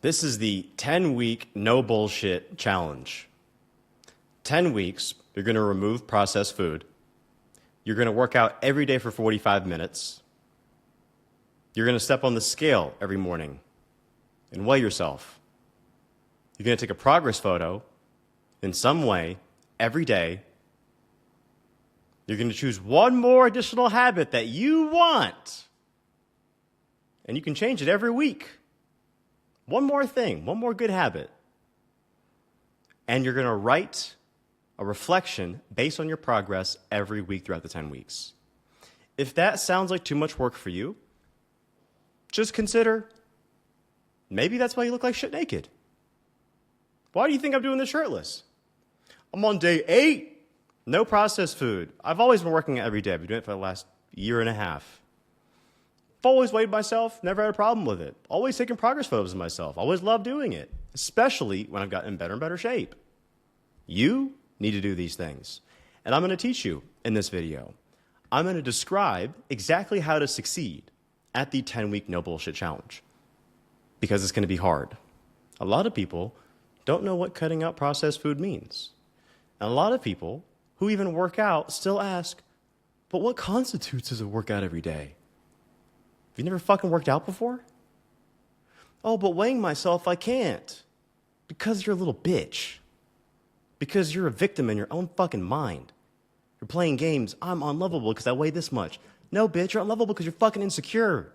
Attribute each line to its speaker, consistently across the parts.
Speaker 1: This is the 10-week no bullshit challenge. 10 weeks, you're going to remove processed food. You're going to work out every day for 45 minutes. You're going to step on the scale every morning and weigh yourself. You're going to take a progress photo in some way every day. You're going to choose one more additional habit that you want. And you can change it every week. One more thing, one more good habit. And you're going to write a reflection based on your progress every week throughout the 10 weeks. If that sounds like too much work for you, just consider maybe that's why you look like shit naked. Why do you think I'm doing this shirtless? I'm on day 8, no processed food. I've always been working every day. I've been doing it for the last year and a half. I've always weighed myself, never had a problem with it. Always taking progress photos of myself. Always loved doing it, especially when I've gotten in better and better shape. You need to do these things. And I'm going to teach you in this video. I'm going to describe exactly how to succeed at the 10-week no bullshit challenge, because it's going to be hard. A lot of people don't know what cutting out processed food means. And a lot of people who even work out still ask, but what constitutes as a workout every day? Have you never fucking worked out before? Oh, but weighing myself, I can't. Because you're a little bitch. Because you're a victim in your own fucking mind. You're playing games. I'm unlovable because I weigh this much. No, bitch, you're unlovable because you're fucking insecure.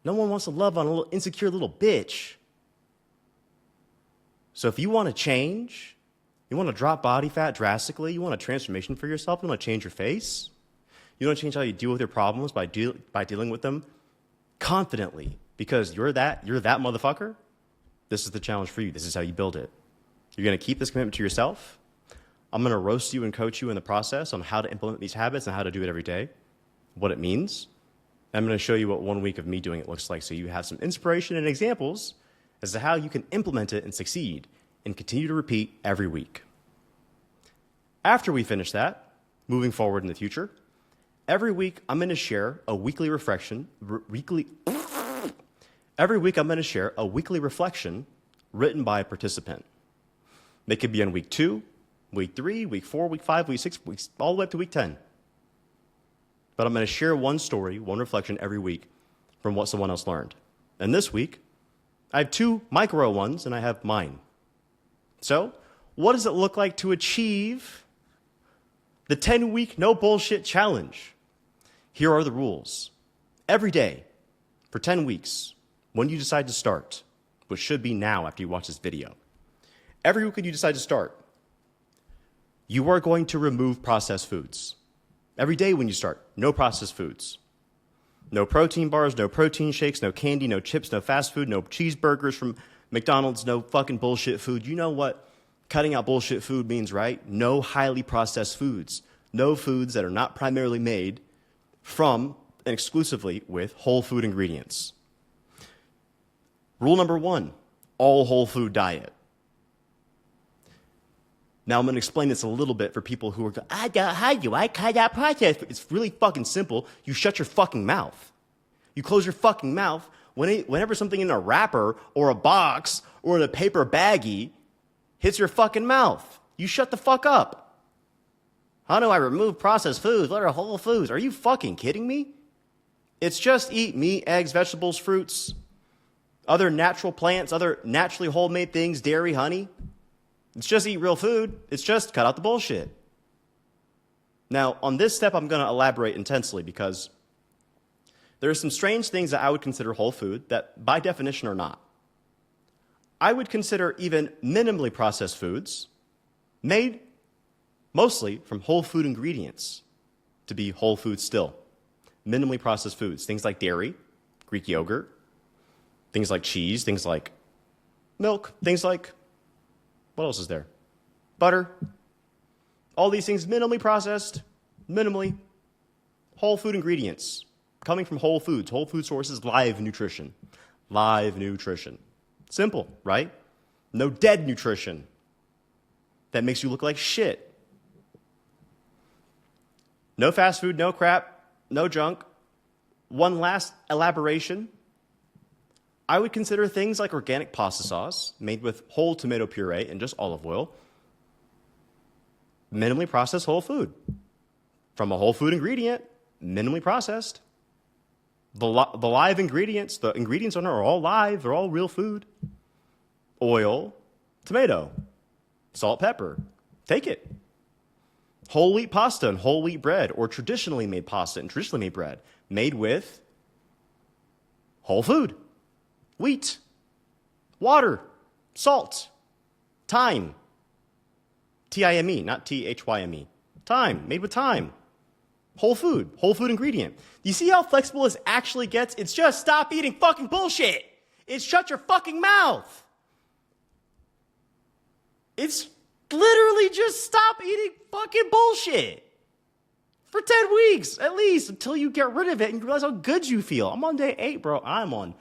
Speaker 1: No one wants to love on a little insecure little bitch. So if you want to change, you want to drop body fat drastically, you want a transformation for yourself, you want to change your face, you want to change how you deal with your problems by dealing with them confidently because you're that motherfucker, this is the challenge for you. This is how you build it. You're going to keep this commitment to yourself. I'm going to roast you and coach you in the process on how to implement these habits and how to do it every day, what it means. I'm going to show you what 1 week of me doing it looks like so you have some inspiration and examples as to how you can implement it and succeed and continue to repeat every week. After we finish that, moving forward in the future, every week I'm going to share a weekly reflection, every week I'm going to share a weekly reflection written by a participant. They could be on week 2, week 3, week 4, week 5, week 6, weeks, all the way up to week 10. But I'm going to share one story, one reflection every week from what someone else learned. And this week, I have 2 micro ones, and I have mine. So, what does it look like to achieve the 10-week no bullshit challenge? Here are the rules. Every day, for 10 weeks, when you decide to start, which should be now after you watch this video, every week when you decide to start, you are going to remove processed foods. Every day when you start, no processed foods. No protein bars, no protein shakes, no candy, no chips, no fast food, no cheeseburgers from McDonald's, no fucking bullshit food. You know what cutting out bullshit food means, right? No highly processed foods. No foods that are not primarily made from and exclusively with whole food ingredients. Rule number 1, all whole food diet. Now, I'm going to explain this a little bit for people who are going, how do I cut out processed food? It's really fucking simple. You shut your fucking mouth. You close your fucking mouth whenever something in a wrapper or a box or in a paper baggie hits your fucking mouth. You shut the fuck up. How do I remove processed foods? What are whole foods? Are you fucking kidding me? It's just eat meat, eggs, vegetables, fruits, other natural plants, other naturally homemade things, dairy, honey. It's just eat real food. It's just cut out the bullshit. Now, on this step, I'm going to elaborate intensely because there are some strange things that I would consider whole food that by definition are not. I would consider even minimally processed foods made mostly from whole food ingredients to be whole food still. Minimally processed foods, things like dairy, Greek yogurt, things like cheese, things like milk, things like what else is there? Butter. All these things minimally processed, minimally whole food ingredients coming from whole foods, whole food sources, live nutrition. Live nutrition. Simple, right? No dead nutrition that makes you look like shit. No fast food, no crap, no junk. One last elaboration. I would consider things like organic pasta sauce made with whole tomato puree and just olive oil, minimally processed whole food. From a whole food ingredient, minimally processed. The live ingredients, the ingredients on it are all live, they're all real food. Oil, tomato, salt, pepper. Take it. Whole wheat pasta and whole wheat bread, or traditionally made pasta and traditionally made bread, made with whole food, wheat, water, salt, thyme, T-I-M-E, not T-H-Y-M-E, thyme, made with thyme, whole food ingredient. You see how flexible this actually gets? It's just stop eating fucking bullshit. It's shut your fucking mouth. It's literally just stop eating fucking bullshit for 10 weeks at least until you get rid of it and you realize how good you feel. I'm on day 8, bro. I'm on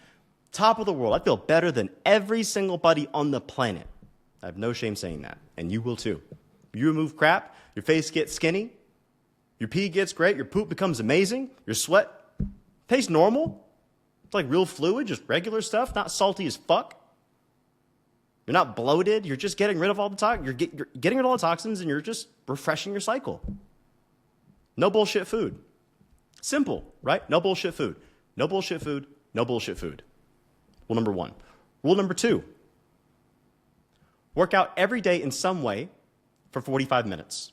Speaker 1: top of the world. I feel better than every single buddy on the planet. I have no shame saying that, and you will too. You remove crap, your face gets skinny, your pee gets great, your poop becomes amazing, your sweat tastes normal. It's like real fluid, just regular stuff, not salty as fuck. You're not bloated. You're just getting rid of all the toxins. You're getting rid of all the toxins, and you're just refreshing your cycle. No bullshit food. Simple, right? No bullshit food. No bullshit food. No bullshit food. Rule number 1. Rule number 2. Work out every day in some way for 45 minutes.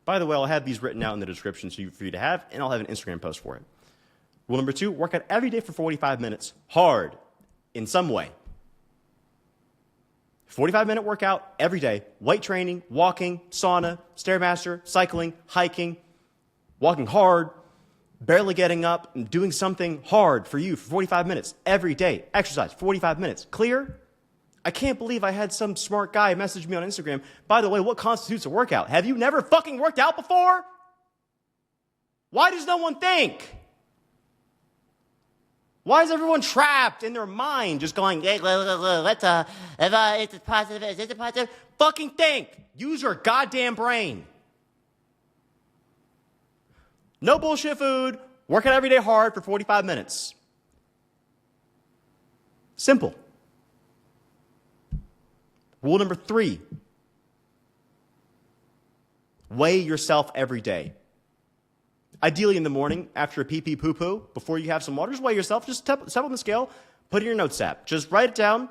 Speaker 1: By the way, I'll have these written out in the description for you to have, and I'll have an Instagram post for it. Rule number 2, work out every day for 45 minutes hard in some way. 45-minute workout every day, weight training, walking, sauna, Stairmaster, cycling, hiking, walking hard, barely getting up, and doing something hard for you for 45 minutes every day. Exercise, 45 minutes. Clear? I can't believe I had some smart guy message me on Instagram. By the way, what constitutes a workout? Have you never fucking worked out before? Why does no one think? Why is everyone trapped in their mind just going, hey, let's, is it positive, is it positive? Fucking think. Use your goddamn brain. No bullshit food. Work out every day hard for 45 minutes. Simple. Rule number 3. Weigh yourself every day. Ideally in the morning, after a pee-pee poo-poo, before you have some water, just weigh yourself. Just step on the scale, put it in your notes app. Just write it down,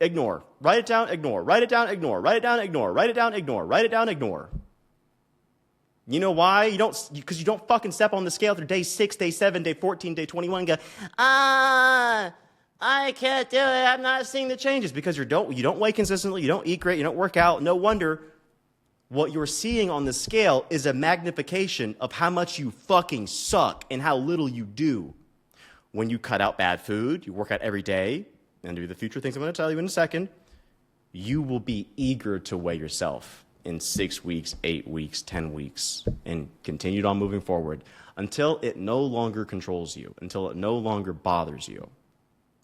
Speaker 1: ignore. Write it down, ignore. Write it down, ignore. Write it down, ignore. Write it down, ignore. Write it down, ignore. You know why? Because you don't fucking step on the scale through day 6, day 7, day 14, day 21 and go, I can't do it. I'm not seeing the changes. Because you don't weigh consistently, you don't eat great, you don't work out. No wonder what you're seeing on the scale is a magnification of how much you fucking suck and how little you do. When you cut out bad food, you work out every day, and do the future things I'm going to tell you in a second, you will be eager to weigh yourself in 6 weeks, 8 weeks, 10 weeks, and continue on moving forward until it no longer controls you, until it no longer bothers you.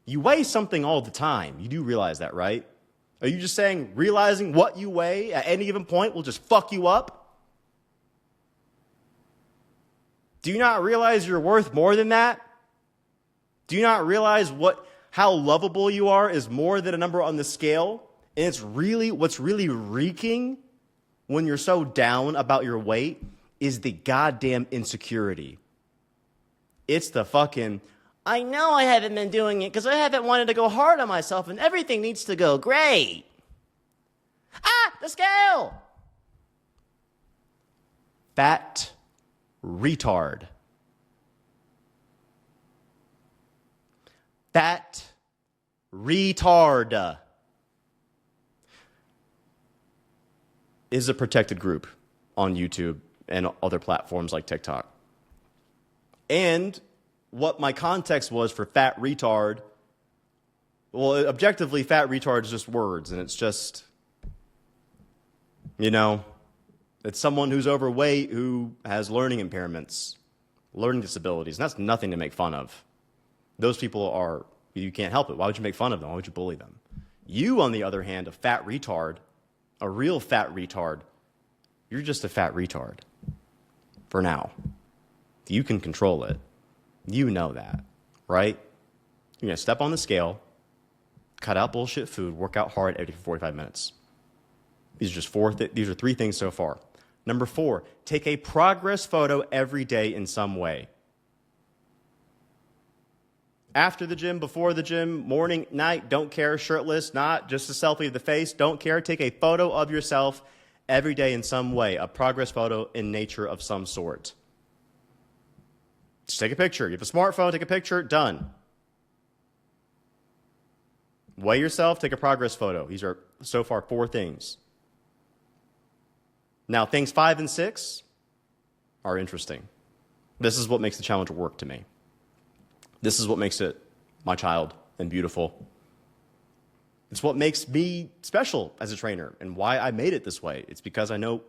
Speaker 1: You weigh something all the time. You do realize that, right? Are you just saying realizing what you weigh at any given point will just fuck you up? Do you not realize you're worth more than that? Do you not realize how lovable you are is more than a number on the scale? And it's really what's really reeking when you're so down about your weight is the goddamn insecurity. It's the fucking, I know I haven't been doing it because I haven't wanted to go hard on myself and everything needs to go great. The scale! Fat retard. Fat retard is a protected group on YouTube and other platforms like TikTok. And what my context was for fat retard, well, objectively, fat retard is just words, and it's just, it's someone who's overweight who has learning impairments, learning disabilities, and that's nothing to make fun of. Those people you can't help it. Why would you make fun of them? Why would you bully them? You, on the other hand, a fat retard, a real fat retard, you're just a fat retard. For now. You can control it. You know that, right? You're going to step on the scale, cut out bullshit food, work out hard every 45 minutes. These are just these are 3 things so far. Number 4, take a progress photo every day in some way. After the gym, before the gym, morning, night, don't care, shirtless, not just a selfie of the face, don't care. Take a photo of yourself every day in some way, a progress photo in nature of some sort. Just take a picture. You have a smartphone, take a picture, done. Weigh yourself, take a progress photo. These are so far 4 things. Now, things 5 and 6 are interesting. This is what makes the challenge work to me. This is what makes it my child and beautiful. It's what makes me special as a trainer and why I made it this way. It's because I know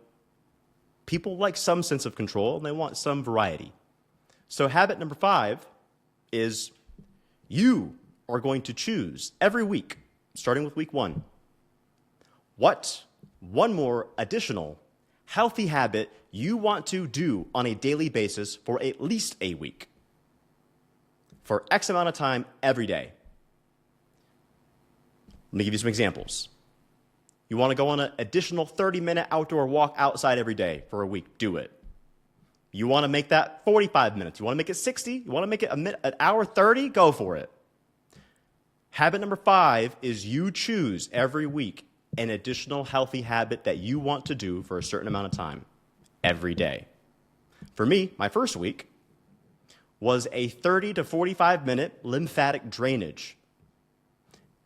Speaker 1: people like some sense of control and they want some variety. So habit number 5 is you are going to choose every week, starting with week 1, what one more additional healthy habit you want to do on a daily basis for at least a week, for X amount of time every day. Let me give you some examples. You want to go on an additional 30-minute outdoor walk outside every day for a week, do it. You want to make that 45 minutes. You want to make it 60. You want to make it an hour 30, go for it. Habit number 5 is you choose every week an additional healthy habit that you want to do for a certain amount of time every day. For me, my first week was a 30 to 45-minute lymphatic drainage.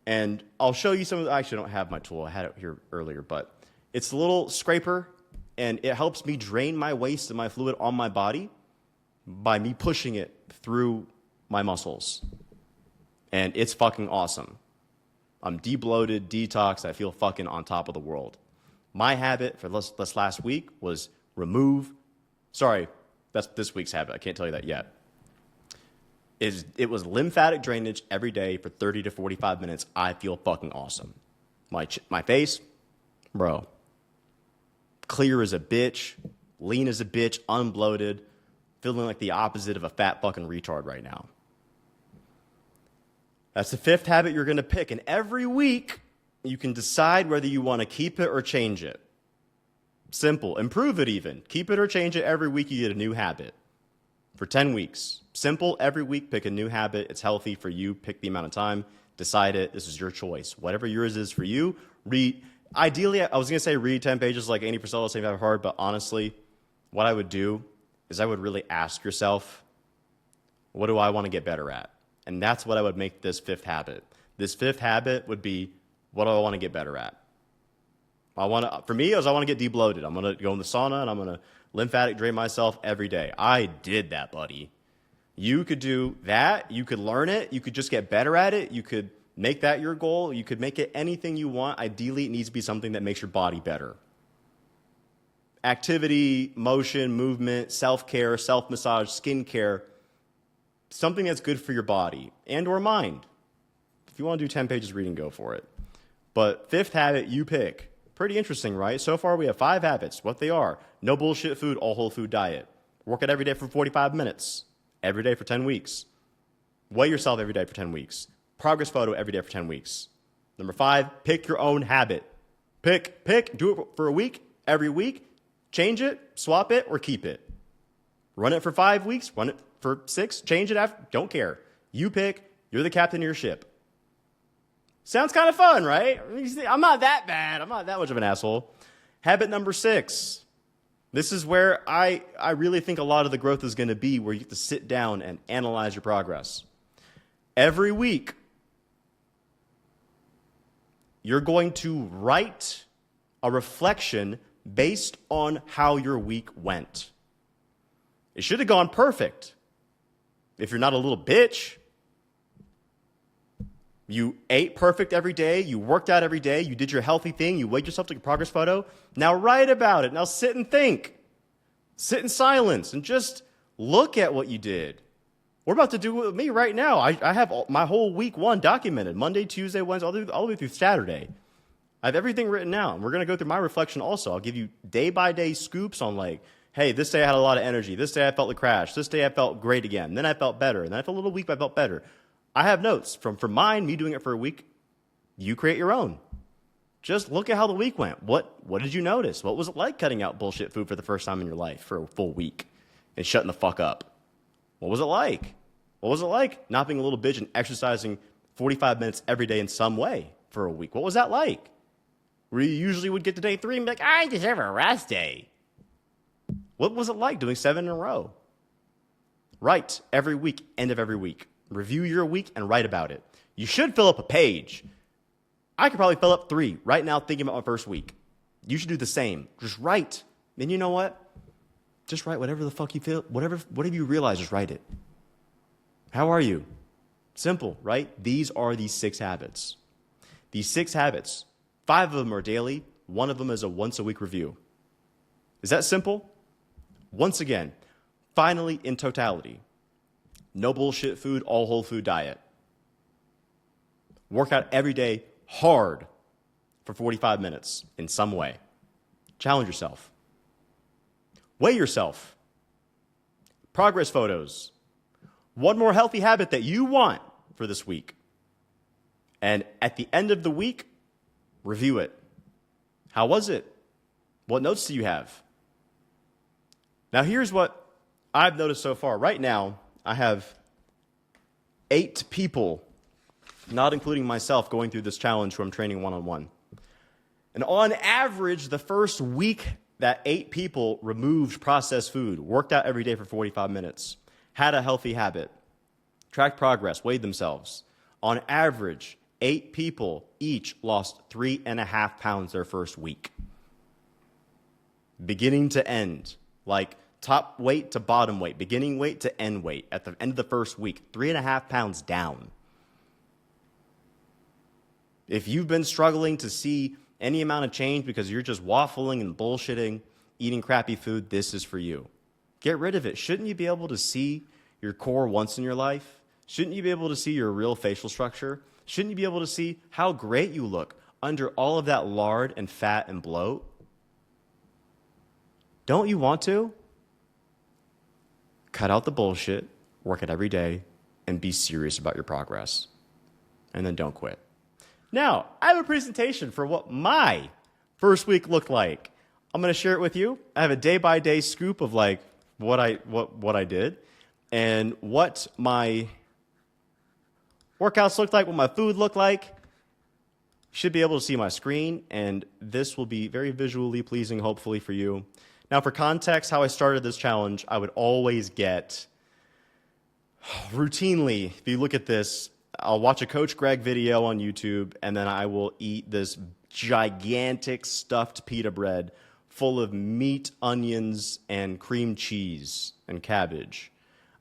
Speaker 1: And I'll show you some of the, I actually don't have my tool. I had it here earlier, but it's a little scraper, and it helps me drain my waste and my fluid on my body by me pushing it through my muscles. And it's fucking awesome. I'm debloated, detoxed, I feel fucking on top of the world. My habit for this last week was that's this week's habit, I can't tell you that yet. It was lymphatic drainage every day for 30 to 45 minutes. I feel fucking awesome. My face, bro, clear as a bitch, lean as a bitch, unbloated, feeling like the opposite of a fat fucking retard right now. That's the 5th habit you're going to pick. And every week, you can decide whether you want to keep it or change it. Simple. Improve it even. Keep it or change it. Every week, you get a new habit. For 10 weeks. Simple. Every week, pick a new habit. It's healthy for you. Pick the amount of time. Decide it. This is your choice. Whatever yours is for you, read. Ideally, I was going to say read 10 pages like Andy Frisella, Save Have Hard, but honestly, what I would do is I would really ask yourself, what do I want to get better at? And that's what I would make this 5th habit. This 5th habit would be, what do I want to get better at? For me, I want to get debloated. I'm going to go in the sauna and I'm going to lymphatic drain myself every day. I did that, buddy. You could do that. You could learn it. You could just get better at it. You could make that your goal. You could make it anything you want. Ideally, it needs to be something that makes your body better. Activity, motion, movement, self-care, self-massage, skincare, something that's good for your body and or mind. If you want to do 10 pages reading, go for it. But 5th habit, you pick. Pretty interesting, right? So far, we have 5 habits. What they are: no bullshit food, all whole food diet. Work it every day for 45 minutes. Every day for 10 weeks. Weigh yourself every day for 10 weeks. Progress photo every day for 10 weeks. Number 5, pick your own habit. Pick, do it for a week, every week. Change it, swap it, or keep it. Run it for 5 weeks, run it for 6, change it after, don't care. You pick, you're the captain of your ship. Sounds kind of fun, right? I'm not that bad. I'm not that much of an asshole. Habit number 6. This is where I really think a lot of the growth is going to be, where you get to sit down and analyze your progress. Every week, you're going to write a reflection based on how your week went. It should have gone perfect. If you're not a little bitch, you ate perfect every day, you worked out every day, you did your healthy thing, you weighed yourself, took a progress photo. Now write about it. Now sit and think. Sit in silence and just look at what you did. We're about to do it with me right now. I have my whole week 1 documented. Monday, Tuesday, Wednesday, all the way through Saturday. I have everything written out. And we're going to go through my reflection also. I'll give you day-by-day scoops on like, hey, this day I had a lot of energy. This day I felt the crash. This day I felt great again. Then I felt better. And then I felt a little weak, but I felt better. I have notes from mine, me doing it for a week. You create your own. Just look at how the week went. What did you notice? What was it like cutting out bullshit food for the first time in your life for a full week and shutting the fuck up? What was it like? What was it like not being a little bitch and exercising 45 minutes every day in some way for a week? What was that like? Where you usually would get to day 3 and be like, I deserve a rest day. What was it like doing 7 in a row? Write every week, end of every week. Review your week and write about it. You should fill up a page. I could probably fill up 3 right now thinking about my first week. You should do the same. Just write. And you know what? Just write whatever the fuck you feel. Whatever you realize, just write it. How are you? Simple, right? These are the 6 habits. These 6 habits, 5 of them are daily. 1 of them is a once-a-week review. Is that simple? Once again, finally, in totality, no bullshit food, all whole food diet. Work out every day hard for 45 minutes in some way. Challenge yourself. Weigh yourself. Progress photos. 1 more healthy habit that you want for this week. And at the end of the week, review it. How was it? What notes do you have? Now, here's what I've noticed so far. Right now, I have 8 people, not including myself, going through this challenge who I'm training one-on-one. And on average, the first week that 8 people removed processed food, worked out every day for 45 minutes, had a healthy habit, tracked progress, weighed themselves. On average, 8 people each lost 3.5 pounds their first week. Beginning to end, like top weight to bottom weight, beginning weight to end weight. At the end of the first week, 3.5 pounds down. If you've been struggling to see any amount of change because you're just waffling and bullshitting, eating crappy food, this is for you. Get rid of it. Shouldn't you be able to see your core once in your life? Shouldn't you be able to see your real facial structure? Shouldn't you be able to see how great you look under all of that lard and fat and bloat? Don't you want to? Cut out the bullshit, work it every day, and be serious about your progress. And then don't quit. Now, I have a presentation for what my first week looked like. I'm going to share it with you. I have a day-by-day scoop of like what I did and what my workouts looked like, what my food looked like. You should be able to see my screen, and this will be very visually pleasing, hopefully, for you. Now, for context, how I started this challenge, I would always get, routinely, if you look at this, I'll watch a Coach Greg video on YouTube, and then I will eat this gigantic stuffed pita bread full of meat, onions, and cream cheese and cabbage.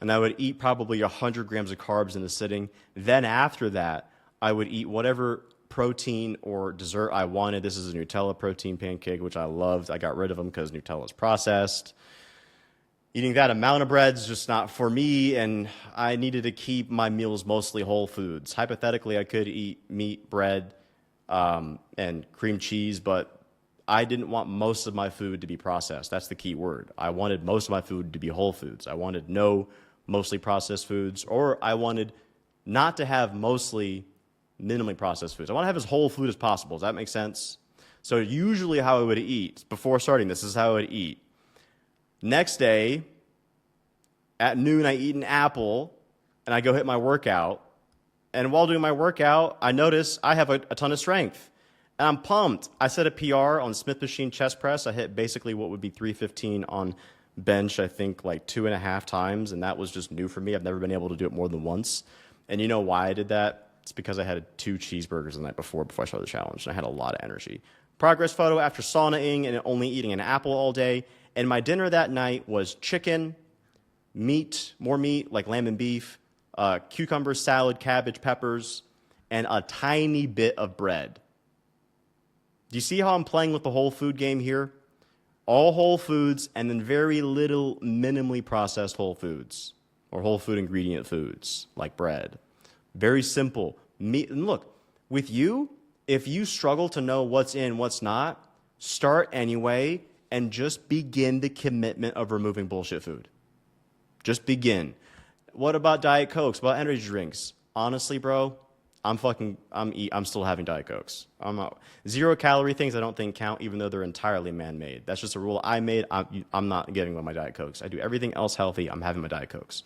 Speaker 1: And I would eat probably 100 grams of carbs in a sitting. Then after that, I would eat whatever protein or dessert I wanted. This is a Nutella protein pancake, which I loved. I got rid of them because Nutella is processed. Eating that amount of bread is just not for me, and I needed to keep my meals mostly whole foods. Hypothetically, I could eat meat, bread, and cream cheese, but I didn't want most of my food to be processed. That's the key word. I wanted most of my food to be whole foods. I wanted no mostly processed foods, or I wanted not to have mostly minimally processed foods. I want to have as whole food as possible. Does that make sense? So usually how I would eat, before starting this is how I would eat. Next day, at noon, I eat an apple, and I go hit my workout. And while doing my workout, I notice I have a ton of strength. And I'm pumped. I set a PR on Smith machine chest press. I hit basically what would be 315 on bench, I think, like 2.5 times, and that was just new for me. I've never been able to do it more than once. And you know why I did that? It's because I had 2 cheeseburgers the night before I started the challenge, and I had a lot of energy. Progress photo after saunaing and only eating an apple all day. And my dinner that night was chicken, meat, more meat, like lamb and beef, cucumber, salad, cabbage, peppers, and a tiny bit of bread. Do you see how I'm playing with the whole food game here? All whole foods and then very little minimally processed whole foods or whole food ingredient foods like bread. Very simple. And look, with you, if you struggle to know what's in, what's not, start anyway and just begin the commitment of removing bullshit food. Just begin. What about Diet Cokes? What about energy drinks? Honestly, bro, I'm still having Diet Cokes. I'm not, 0 calorie things I don't think count, even though they're entirely man-made. That's just a rule I made. I'm not getting with my Diet Cokes. I do everything else healthy. I'm having my Diet Cokes.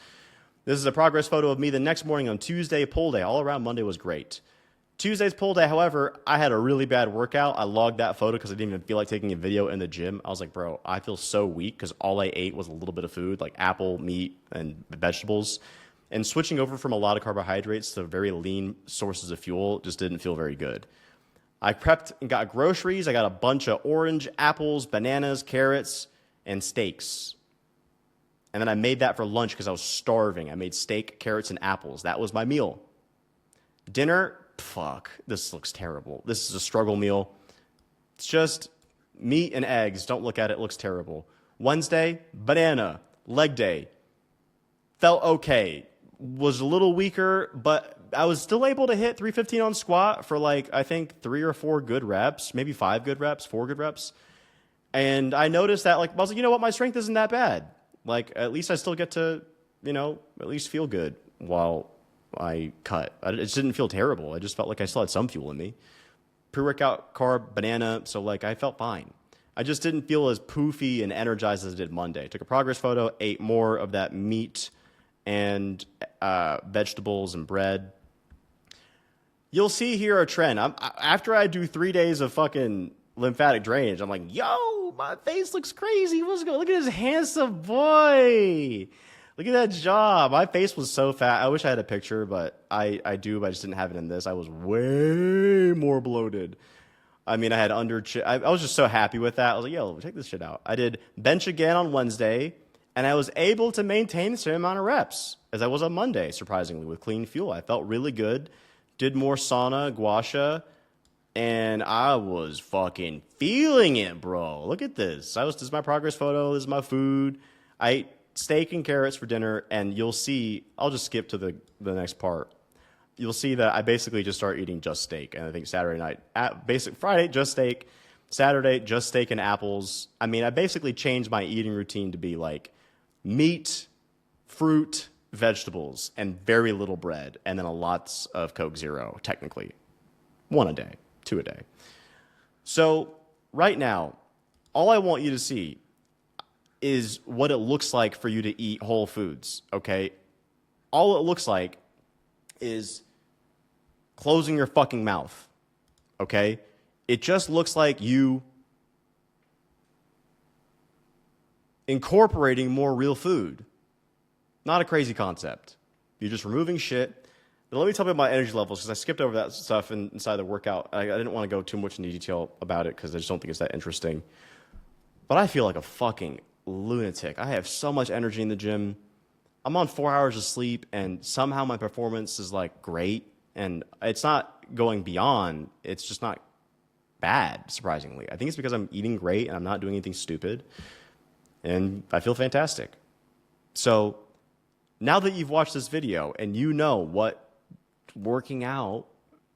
Speaker 1: This is a progress photo of me the next morning on Tuesday, pull day. All around Monday was great. Tuesday's pull day, however, I had a really bad workout. I logged that photo because I didn't even feel like taking a video in the gym. I was like, bro, I feel so weak because all I ate was a little bit of food, like apple, meat, and vegetables. And switching over from a lot of carbohydrates to very lean sources of fuel just didn't feel very good. I prepped and got groceries. I got a bunch of orange, apples, bananas, carrots, and steaks. And then I made that for lunch because I was starving. I made steak, carrots, and apples. That was my meal. Dinner, fuck, this looks terrible. This is a struggle meal. It's just meat and eggs. Don't look at it. It looks terrible. Wednesday, banana. Leg day. Felt okay. Was a little weaker, but I was still able to hit 315 on squat for like, I think 3 or 4 good reps, maybe 5 good reps, 4 good reps. And I noticed that, like, I was like, you know what? My strength isn't that bad. Like, at least I still get to, at least feel good while I cut. It just didn't feel terrible. I just felt like I still had some fuel in me. Pre-workout carb, banana, so like I felt fine. I just didn't feel as poofy and energized as I did Monday. Took a progress photo, ate more of that meat and vegetables and bread. You'll see here a trend. After I do 3 days of fucking lymphatic drainage, I'm like, yo, my face looks crazy. What's going? Look at this handsome boy. Look at that jaw. My face was so fat. I wish I had a picture, but I do, but I just didn't have it in this. I was way more bloated. I mean, I had I was just so happy with that. I was like, yo, check this shit out. I did bench again on Wednesday, and I was able to maintain the same amount of reps as I was on Monday, surprisingly, with clean fuel. I felt really good. Did more sauna, gua sha, and I was fucking feeling it, bro. Look at this. This is my progress photo. This is my food. I ate steak and carrots for dinner, and you'll see, I'll just skip to the next part. You'll see that I basically just started eating just steak. And I think Saturday night, Friday, just steak. Saturday, just steak and apples. I mean, I basically changed my eating routine to be like meat, fruit, vegetables, and very little bread. And then lots of Coke Zero, technically. 1 a day, 2 a day. So right now, all I want you to see is what it looks like for you to eat whole foods, okay? All it looks like is closing your fucking mouth, okay? It just looks like you incorporating more real food. Not a crazy concept. You're just removing shit. Now, let me tell you about my energy levels, because I skipped over that stuff inside the workout. I didn't want to go too much into detail about it, because I just don't think it's that interesting. But I feel like a fucking lunatic. I have so much energy in the gym. I'm on 4 hours of sleep, and somehow my performance is like great. And it's not going beyond. It's just not bad, surprisingly. I think it's because I'm eating great and I'm not doing anything stupid. And I feel fantastic. So now that you've watched this video and you know what working out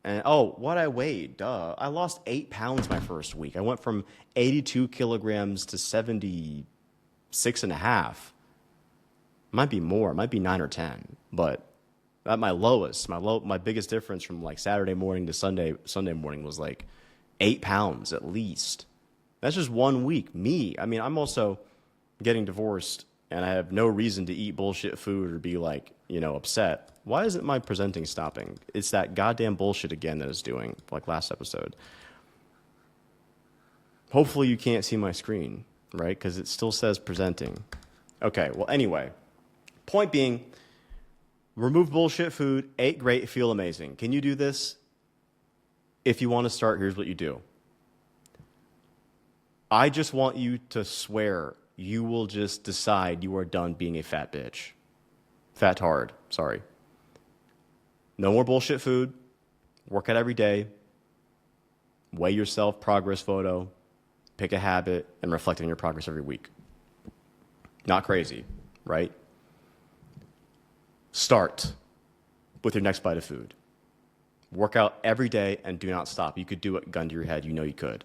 Speaker 1: and what I weighed, duh. I lost 8 pounds my first week. I went from 82 kilograms to 76 and a half. Might be more, might be 9 or 10, but at my lowest, my biggest difference from like Saturday morning to Sunday morning was like 8 pounds at least. That's just 1 week. I mean, I'm also getting divorced and I have no reason to eat bullshit food or be like, upset. Why isn't my presenting stopping? It's that goddamn bullshit again that it's doing, like last episode. Hopefully you can't see my screen, right? Because it still says presenting. Okay, well, anyway. Point being, remove bullshit food, ate great, feel amazing. Can you do this? If you want to start, here's what you do. I just want you to swear you will just decide you are done being a fat bitch. Fat hard, sorry. No more bullshit food. Work out every day. Weigh yourself, progress photo. Pick a habit and reflect on your progress every week. Not crazy, right? Start with your next bite of food. Work out every day and do not stop. You could do it, gun to your head. You know you could.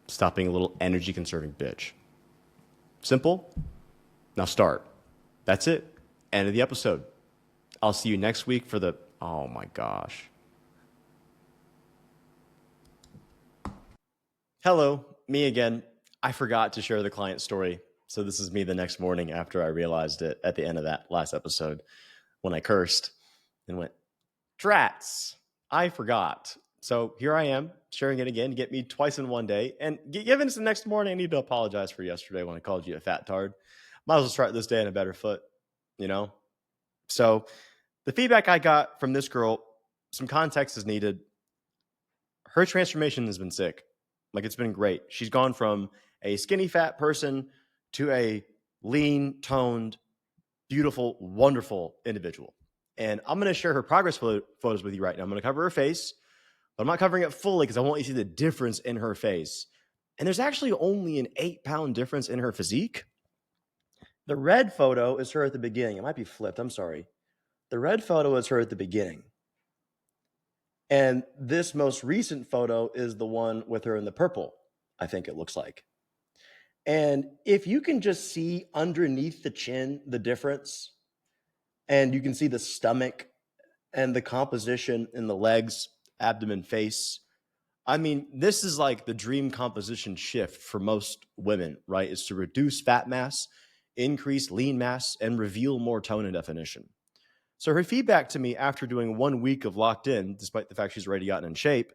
Speaker 1: Stop being a little energy-conserving bitch. Simple. Now start. That's it. End of the episode. I'll see you next week for the Oh my gosh. Hello, me again. I forgot to share the client story. So this is me the next morning after I realized it at the end of that last episode when I cursed and went, Drats, I forgot. So here I am sharing it again to get me twice in one day. And given it's the next morning, I need to apologize for yesterday when I called you a fat tard. Might as well start this day on a better foot, you know? So the feedback I got from this girl, some context is needed. Her transformation has been sick. Like, it's been great. She's gone from a skinny fat person to a lean, toned, beautiful, wonderful individual. And I'm going to share her progress photos with you right now. I'm going to cover her face, but I'm not covering it fully because I want you to see the difference in her face. And there's actually only an 8-pound difference in her physique. The red photo is her at the beginning. It might be flipped. I'm sorry. The red photo is her at the beginning. And this most recent photo is the one with her in the purple, I think it looks like. And if you can just see underneath the chin the difference, and you can see the stomach and the composition in the legs, abdomen, face. I mean, this is like the dream composition shift for most women, right? Is to reduce fat mass, increase lean mass, and reveal more tone and definition. So her feedback to me after doing 1 week of Locked In, despite the fact she's already gotten in shape,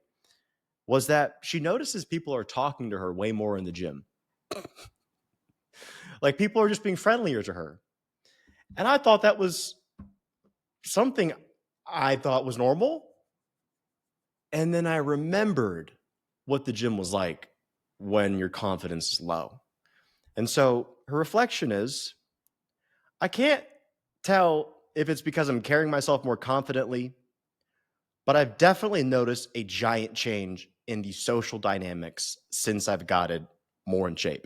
Speaker 1: was that she notices people are talking to her way more in the gym. Like, people are just being friendlier to her. And I thought that was something I thought was normal. And then I remembered what the gym was like when your confidence is low. And so her reflection is, I can't tell if it's because I'm carrying myself more confidently, but I've definitely noticed a giant change in the social dynamics since I've gotten more in shape.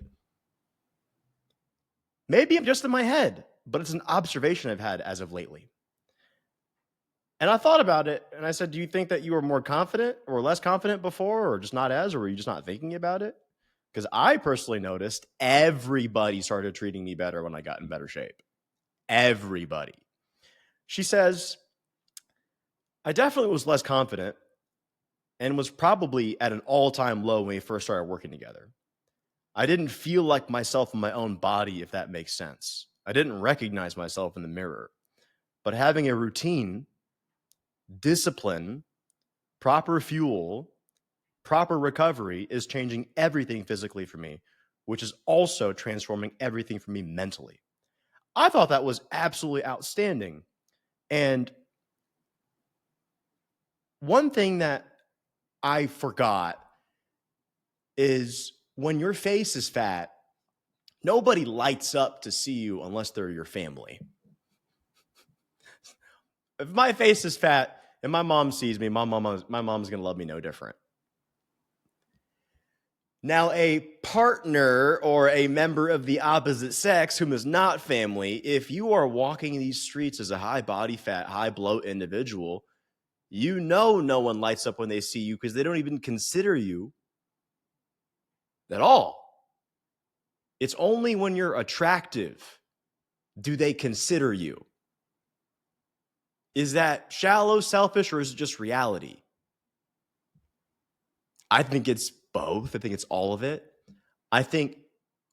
Speaker 1: Maybe I'm just in my head, but it's an observation I've had as of lately. And I thought about it, and I said, do you think that you were more confident or less confident before, or just not as, or were you just not thinking about it? Because I personally noticed everybody started treating me better when I got in better shape. Everybody. She says, I definitely was less confident and was probably at an all-time low when we first started working together. I didn't feel like myself in my own body, if that makes sense. I didn't recognize myself in the mirror. But having a routine, discipline, proper fuel, proper recovery is changing everything physically for me, which is also transforming everything for me mentally. I thought that was absolutely outstanding. And one thing that I forgot is when your face is fat, nobody lights up to see you unless they're your family. If my face is fat and my mom sees me, my mom's going to love me no different. Now, a partner or a member of the opposite sex whom is not family, if you are walking these streets as a high body fat, high bloat individual, you know no one lights up when they see you because they don't even consider you at all. It's only when you're attractive do they consider you. Is that shallow, selfish, or is it just reality? I think it's both. I think it's all of it. I think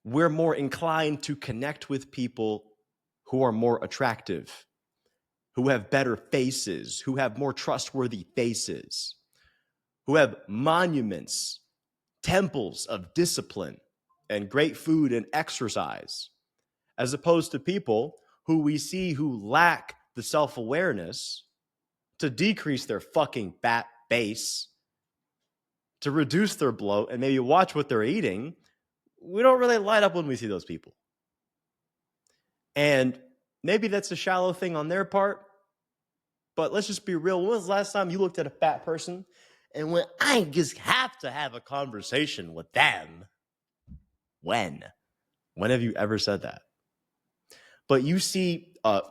Speaker 1: we're more inclined to connect with people who are more attractive, who have better faces, who have more trustworthy faces, who have monuments, temples of discipline and great food and exercise, as opposed to people who we see who lack the self-awareness to decrease their fucking fat base, to reduce their bloat, and maybe watch what they're eating. We don't really light up when we see those people. And maybe that's a shallow thing on their part, but let's just be real. When was the last time you looked at a fat person and went, I just have to have a conversation with them? When? When have you ever said that? But you see a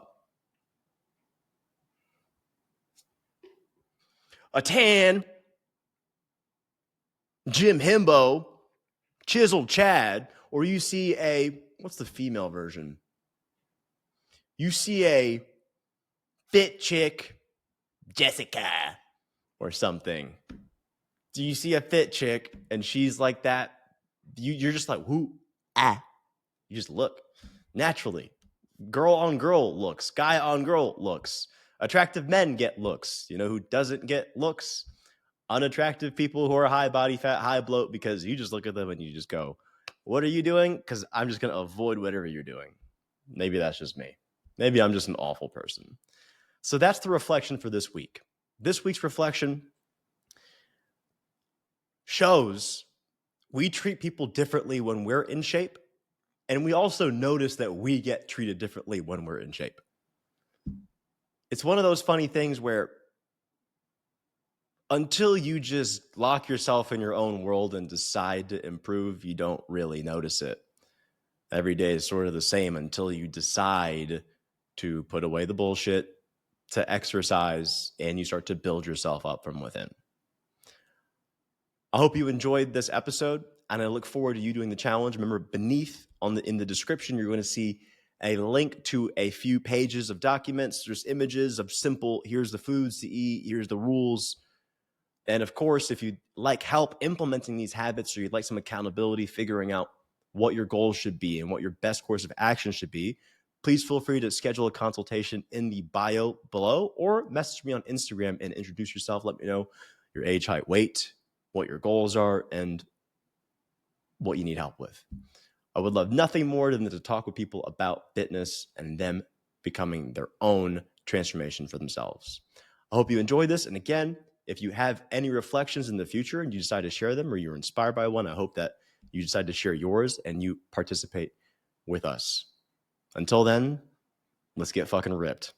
Speaker 1: tan, Jim Himbo, chiseled Chad, or you see a, what's the female version? You see a fit chick, Jessica or something. Do you see a fit chick and she's like that? You're just like, whoo, ah. You just look naturally. Girl on girl looks, guy on girl looks. Attractive men get looks. You know who doesn't get looks? Unattractive people who are high body fat, high bloat, because you just look at them and you just go, what are you doing? Because I'm just going to avoid whatever you're doing. Maybe that's just me. Maybe I'm just an awful person. So that's the reflection for this week. This week's reflection shows we treat people differently when we're in shape. And we also notice that we get treated differently when we're in shape. It's one of those funny things where until you just lock yourself in your own world and decide to improve, you don't really notice it. Every day is sort of the same until you decide to put away the bullshit, to exercise, and you start to build yourself up from within. I hope you enjoyed this episode, and I look forward to you doing the challenge. Remember, beneath in the description, you're going to see a link to a few pages of documents. There's images of simple, here's the foods to eat, here's the rules. And of course, if you'd like help implementing these habits or you'd like some accountability, figuring out what your goals should be and what your best course of action should be, please feel free to schedule a consultation in the bio below or message me on Instagram and introduce yourself. Let me know your age, height, weight, what your goals are, and what you need help with. I would love nothing more than to talk with people about fitness and them becoming their own transformation for themselves. I hope you enjoyed this. And again, if you have any reflections in the future and you decide to share them or you're inspired by one, I hope that you decide to share yours and you participate with us. Until then, let's get fucking ripped.